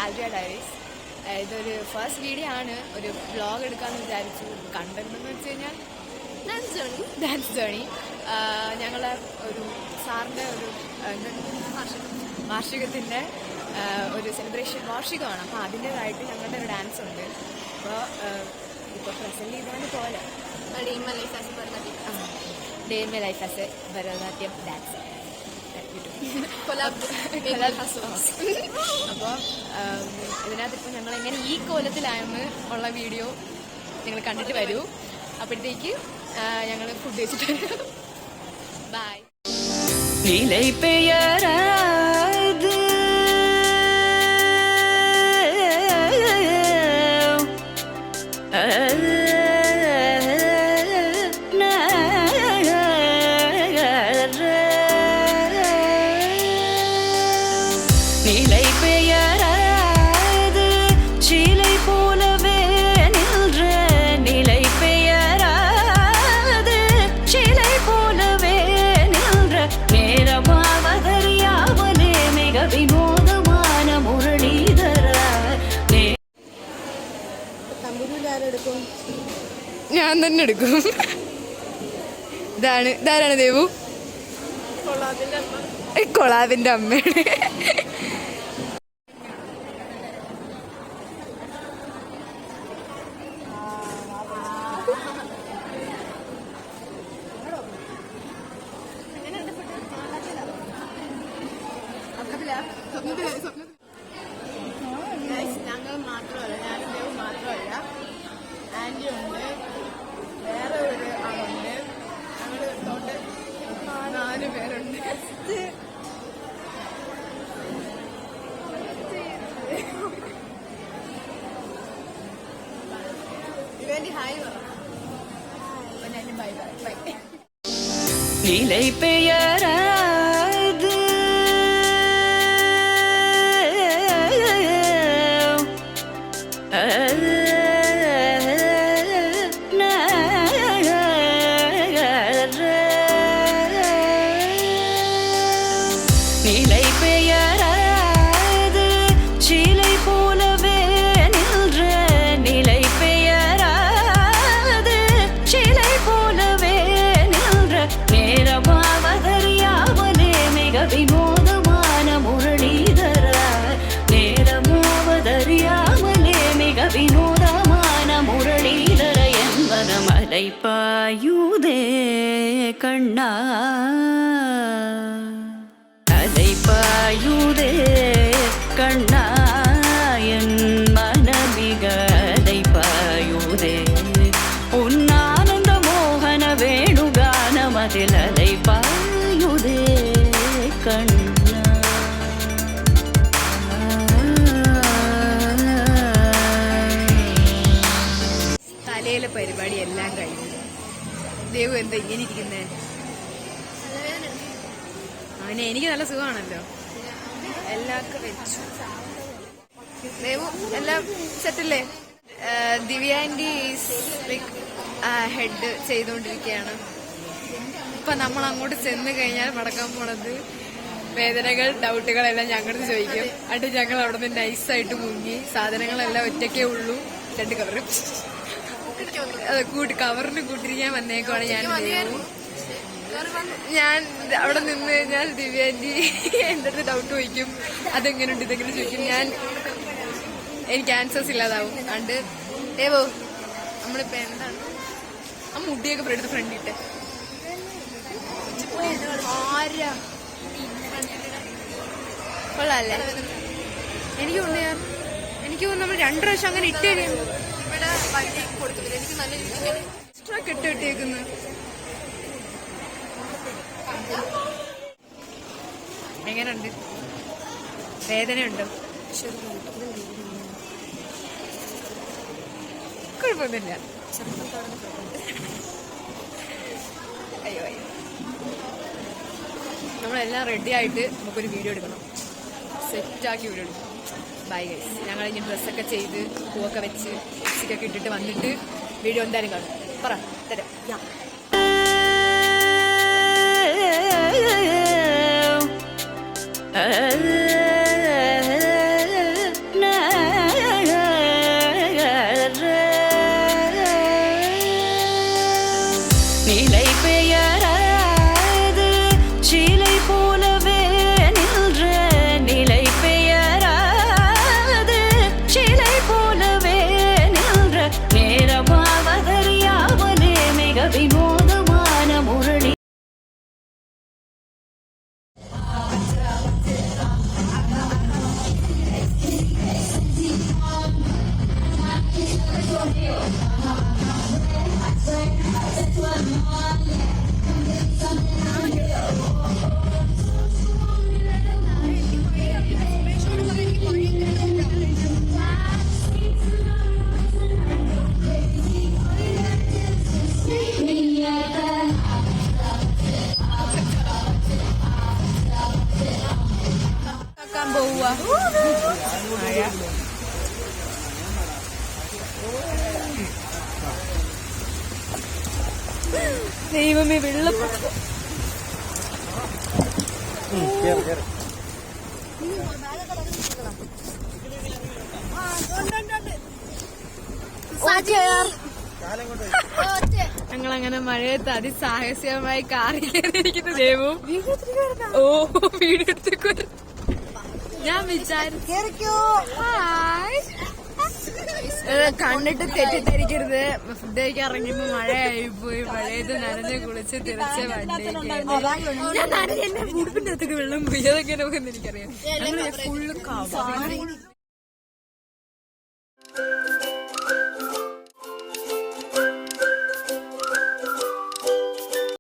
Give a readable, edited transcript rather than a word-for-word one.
Salvia diaries. ഇതൊരു first video ആണ്, ഒരു വ്ളോഗ് എടുക്കാമെന്ന് വിചാരിച്ചു. കണ്ടെന്ന് വെച്ച് കഴിഞ്ഞാൽ ഡാൻസ് ജേണി. ഞങ്ങളെ ഒരു സാറിൻ്റെ ഒരു വാർഷികത്തിൻ്റെ ഒരു സെലിബ്രേഷൻ വാർഷികമാണ്. അപ്പോൾ അതിൻ്റേതായിട്ട് ഞങ്ങളുടെ ഒരു ഡാൻസ് ഉണ്ട്. അപ്പോൾ ഇപ്പോൾ പ്രസൻറ്റ് ചെയ്താണ് പോലെ day in my life as A Bharatanatyam dance. അപ്പോൾ ഇതിനകത്ത് ഇപ്പോൾ ഞങ്ങൾ എങ്ങനെ ഈ കോലത്തിലായെന്ന് ഉള്ള വീഡിയോ നിങ്ങൾ കണ്ടിട്ട് വരൂ. അപ്പോഴത്തേക്ക് ഞങ്ങൾ ഫുഡ് വെച്ചിട്ട് വരും. ബൈ. ഞാൻ തന്നെ എടുക്കും. ഇതാരാണ് ദേവു? കൊളാബിന്റെ അമ്മയാണ്. ഞങ്ങൾ മാത്രമല്ല, ഞാനും ദേവ് മാത്രമല്ല, ആൻറ്റി ഉണ്ട്, വേറെ ഒരു ആളുണ്ട്, ഞങ്ങൾ തൊട്ട് 4 പേരുണ്ട്. ഇവന്റെ ഹായ് പറ. Bye bye bye. നിലൈ പെയരാ പായൂതേ കണ്ണാ അലൈപ്പായൂതേ കണ്ണാ എൻ മനമിക അലൈപ്പായൂതേ ഉന്നാനന്ദ മോഹന വേണുഗാനമതിൽ അലൈപ്പായൂതേ കണ്ണാ. തലയിലെ പരിപാടി എല്ലാം കഴിഞ്ഞു. ദേവു എന്താ ഇങ്ങനെ ഇരിക്കുന്നേ? അവനെ എനിക്ക് നല്ല സുഖമാണല്ലോ. എല്ലാവർക്കും വെച്ചു. ദേവു എല്ലാം സെറ്റല്ലേ? ദിവ്യ ആൻറ്റി ഹെഡ് ചെയ്തുകൊണ്ടിരിക്കുകയാണ്. ഇപ്പൊ നമ്മൾ അങ്ങോട്ട് ചെന്ന് കഴിഞ്ഞാൽ മടക്കാൻ പോണത് വേദനകൾ ഡൗട്ടുകളെല്ലാം ഞങ്ങളത് ചോദിക്കും. എന്നിട്ട് ഞങ്ങൾ അവിടെ നിന്ന് നൈസായിട്ട് മുങ്ങി സാധനങ്ങളെല്ലാം ഒറ്റയ്ക്കേ ഉള്ളൂ. 2 കവറ് കവറിന് കൂട്ടിരിക്കാൻ വന്നേക്കുവാണ്. ഞാൻ അവിടെ നിന്ന് കഴിഞ്ഞാൽ ദിവ്യ ആൻറ്റി എൻ്റെ അടുത്ത് ഡൗട്ട് ചോദിക്കും, അതെങ്ങനെയുണ്ട് ഇതെങ്ങനെ ചോദിക്കും. എനിക്ക് ആൻസേഴ്സ് ഇല്ലാതാവും. അണ്ട് ഏവോ നമ്മളിപ്പോ എന്താണ് ആ മുടിയൊക്കെ എടുത്ത് ഫ്രണ്ടിട്ട് ആരാ കൊള്ളാല്ലേ? എനിക്ക് തോന്നുന്നു നമ്മൾ 2 പ്രാവശ്യം അങ്ങനെ ഇട്ട് കഴിയും. എനിക്ക് നല്ല എക്സ്ട്രാ കെട്ട് കിട്ടിയേക്കുന്നു. എങ്ങനെയുണ്ട്? വേദനയുണ്ടോ? കുഴപ്പമൊന്നുമില്ല. അയ്യോ അയ്യോ. നമ്മളെല്ലാം റെഡി ആയിട്ട് നമുക്കൊരു വീഡിയോ എടുക്കണം. സെറ്റാക്കി വീഡിയോ എടുക്കണം. Bye guys. ഞങ്ങൾ ഇനി ഡ്രസ്സൊക്കെ ചെയ്ത് പൂവൊക്കെ വെച്ച് ലിപ്സ്റ്റിക്കൊക്കെ ഇട്ടിട്ട് വന്നിട്ട് വീഡിയോ എന്തായാലും കാണും. പറ തരാം. പോവുക. മഴ ദൈവമേ വെള്ളപ്പൊക്കം. ഞങ്ങളങ്ങനെ മഴയത്ത് അതിസാഹസികമായി കാറിൽ കയറിയിരിക്കുന്ന ദേവും വീഡിയോ എടുത്തേക്ക് ഞാൻ വിചാരിച്ചു. കണ്ടിട്ട് തെറ്റിദ്ധരിക്കരുത്. ഫുഡ് കഴിക്കാൻ ഇറങ്ങിയപ്പോ മഴയായിപ്പോയി. മഴയത്ത് നനഞ്ഞ് കുളിച്ച് തിരിച്ച് വണ്ടിക്ക് ഞാൻ നനഞ്ഞ ഉടുപ്പിന്റെ അകത്തേക്ക് വെള്ളം പോയി. അതൊക്കെ നമുക്കെന്ന് എനിക്കറിയാം. ഫുള്ള്